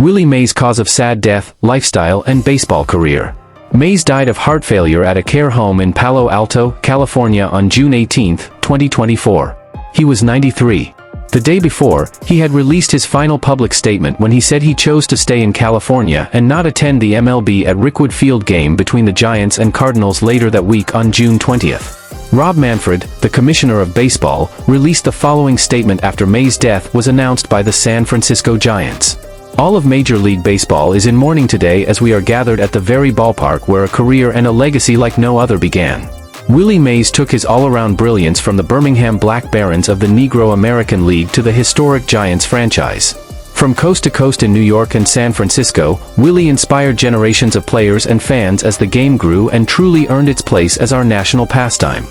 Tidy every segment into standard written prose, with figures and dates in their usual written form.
Willie Mays' cause of sad death, lifestyle, and baseball career. Mays died of heart failure at a care home in Palo Alto, California on June 18, 2024. He was 93. The day before, he had released his final public statement when he said he chose to stay in California and not attend the MLB at Rickwood Field game between the Giants and Cardinals later that week on June 20th. Rob Manfred, the commissioner of baseball, released the following statement after Mays' death was announced by the San Francisco Giants. All of Major League Baseball is in mourning today as we are gathered at the very ballpark where a career and a legacy like no other began. Willie Mays took his all-around brilliance from the Birmingham Black Barons of the Negro American League to the historic Giants franchise. From coast to coast in New York and San Francisco, Willie inspired generations of players and fans as the game grew and truly earned its place as our national pastime.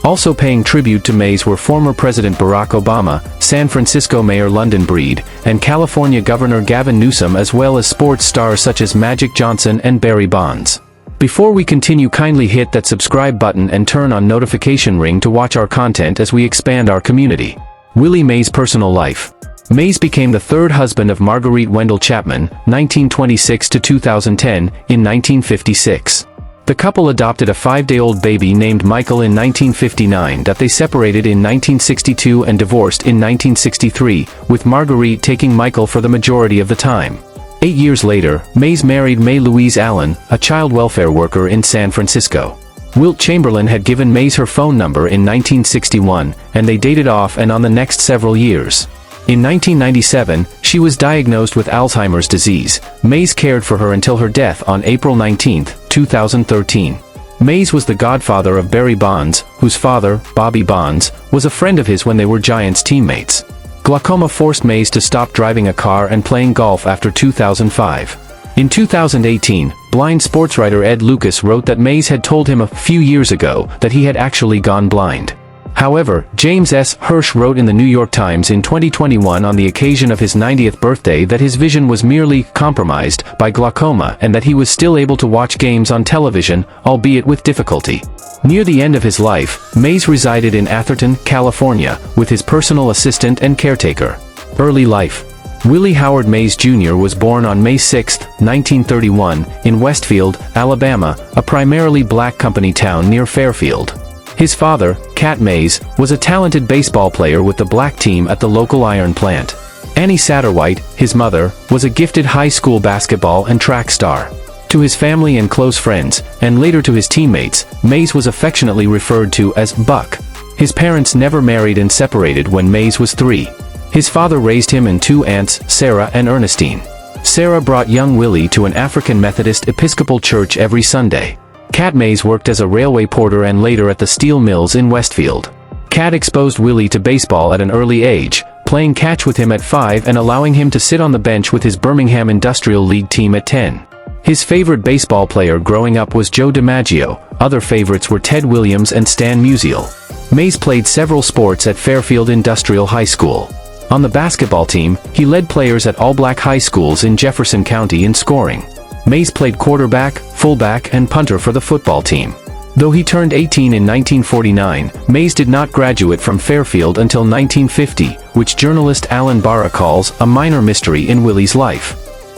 Also paying tribute to Mays were former President Barack Obama, San Francisco Mayor London Breed, and California Governor Gavin Newsom, as well as sports stars such as Magic Johnson and Barry Bonds. Before we continue, kindly hit that subscribe button and turn on notification ring to watch our content as we expand our community. Willie Mays' personal life. Mays became the third husband of Marguerite Wendell Chapman, 1926 to 2010, in 1956. The couple adopted a 5-day-old baby named Michael in 1959 that they separated in 1962 and divorced in 1963, with Marguerite taking Michael for the majority of the time. 8 years later, Mays married May Louise Allen, a child welfare worker in San Francisco. Wilt Chamberlain had given Mays her phone number in 1961, and they dated off and on the next several years. In 1997, she was diagnosed with Alzheimer's disease. Mays cared for her until her death on April 19, 2013. Mays was the godfather of Barry Bonds, whose father, Bobby Bonds, was a friend of his when they were Giants teammates. Glaucoma forced Mays to stop driving a car and playing golf after 2005. In 2018, blind sportswriter Ed Lucas wrote that Mays had told him a few years ago that he had actually gone blind. However, James S. Hirsch wrote in the New York Times in 2021 on the occasion of his 90th birthday that his vision was merely compromised by glaucoma and that he was still able to watch games on television, albeit with difficulty. Near the end of his life, Mays resided in Atherton, California, with his personal assistant and caretaker. Early life. Willie Howard Mays Jr. was born on May 6, 1931, in Westfield, Alabama, a primarily black company town near Fairfield. His father, Cat Mays, was a talented baseball player with the black team at the local iron plant. Annie Satterwhite, his mother, was a gifted high school basketball and track star. To his family and close friends, and later to his teammates, Mays was affectionately referred to as Buck. His parents never married and separated when Mays was 3. His father raised him and 2 aunts, Sarah and Ernestine. Sarah brought young Willie to an African Methodist Episcopal church every Sunday. Cat Mays worked as a railway porter and later at the steel mills in Westfield. Cat exposed Willie to baseball at an early age, playing catch with him at 5 and allowing him to sit on the bench with his Birmingham Industrial League team at 10. His favorite baseball player growing up was Joe DiMaggio. Other favorites were Ted Williams and Stan Musial. Mays played several sports at Fairfield Industrial High School. On the basketball team, he led players at all-black high schools in Jefferson County in scoring. Mays played quarterback, fullback, and punter for the football team. Though he turned 18 in 1949, Mays did not graduate from Fairfield until 1950, which journalist Alan Barra calls a minor mystery in Willie's life.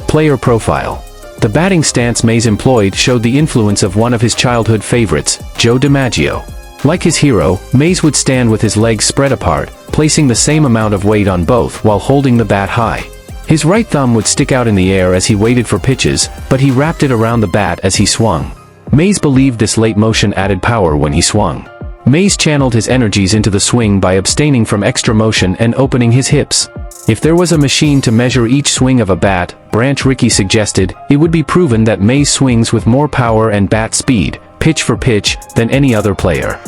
Player profile. The batting stance Mays employed showed the influence of one of his childhood favorites, Joe DiMaggio. Like his hero, Mays would stand with his legs spread apart, placing the same amount of weight on both while holding the bat high. His right thumb would stick out in the air as he waited for pitches, but he wrapped it around the bat as he swung. Mays believed this late motion added power when he swung. Mays channeled his energies into the swing by abstaining from extra motion and opening his hips. If there was a machine to measure each swing of a bat, Branch Rickey suggested, it would be proven that Mays swings with more power and bat speed, pitch for pitch, than any other player.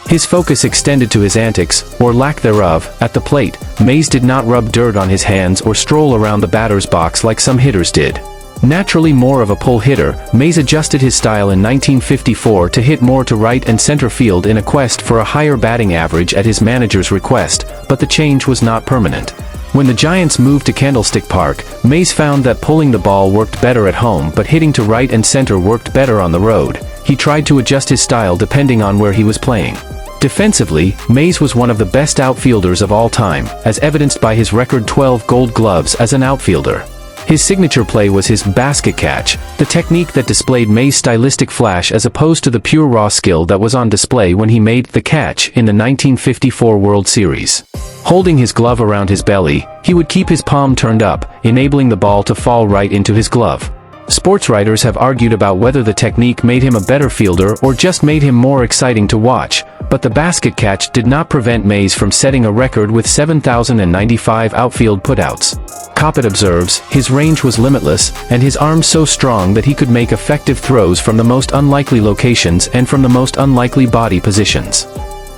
His focus extended to his antics, or lack thereof, at the plate. Mays did not rub dirt on his hands or stroll around the batter's box like some hitters did. Naturally more of a pull hitter, Mays adjusted his style in 1954 to hit more to right and center field in a quest for a higher batting average at his manager's request, but the change was not permanent. When the Giants moved to Candlestick Park, Mays found that pulling the ball worked better at home but hitting to right and center worked better on the road. He tried to adjust his style depending on where he was playing. Defensively, Mays was one of the best outfielders of all time, as evidenced by his record 12 Gold Gloves as an outfielder. His signature play was his basket catch, the technique that displayed Mays' stylistic flash as opposed to the pure raw skill that was on display when he made the catch in the 1954 World Series. Holding his glove around his belly, he would keep his palm turned up, enabling the ball to fall right into his glove. Sports writers have argued about whether the technique made him a better fielder or just made him more exciting to watch, but the basket catch did not prevent Mays from setting a record with 7,095 outfield putouts. Coppett observes, his range was limitless, and his arms so strong that he could make effective throws from the most unlikely locations and from the most unlikely body positions.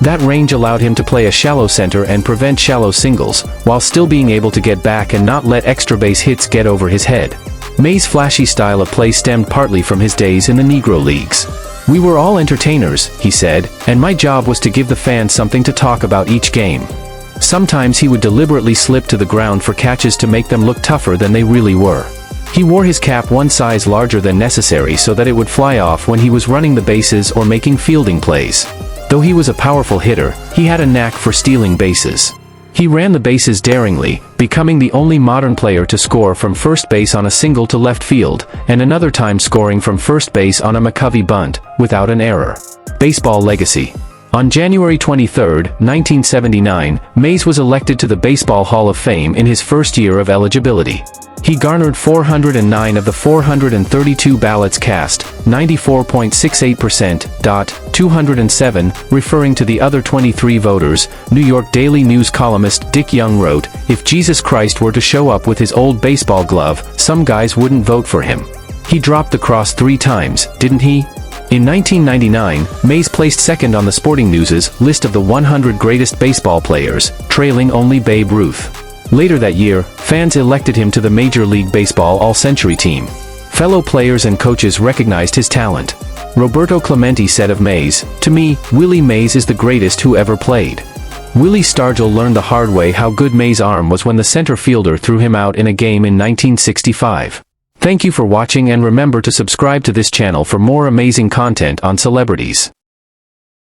That range allowed him to play a shallow center and prevent shallow singles, while still being able to get back and not let extra base hits get over his head. Mays' flashy style of play stemmed partly from his days in the Negro Leagues. "We were all entertainers," he said, "and my job was to give the fans something to talk about each game." Sometimes he would deliberately slip to the ground for catches to make them look tougher than they really were. He wore his cap one size larger than necessary so that it would fly off when he was running the bases or making fielding plays. Though he was a powerful hitter, he had a knack for stealing bases. He ran the bases daringly, becoming the only modern player to score from first base on a single to left field, and another time scoring from first base on a McCovey bunt, without an error. Baseball legacy. On January 23, 1979, Mays was elected to the Baseball Hall of Fame in his first year of eligibility. He garnered 409 of the 432 ballots cast, 94.68%, 207, referring to the other 23 voters. New York Daily News columnist Dick Young wrote, "If Jesus Christ were to show up with his old baseball glove, some guys wouldn't vote for him. He dropped the cross 3 times, didn't he?" In 1999, Mays placed second on the Sporting News' list of the 100 greatest baseball players, trailing only Babe Ruth. Later that year, fans elected him to the Major League Baseball All-Century team. Fellow players and coaches recognized his talent. Roberto Clemente said of Mays, "To me, Willie Mays is the greatest who ever played." Willie Stargell learned the hard way how good Mays' arm was when the center fielder threw him out in a game in 1965. Thank you for watching, and remember to subscribe to this channel for more amazing content on celebrities.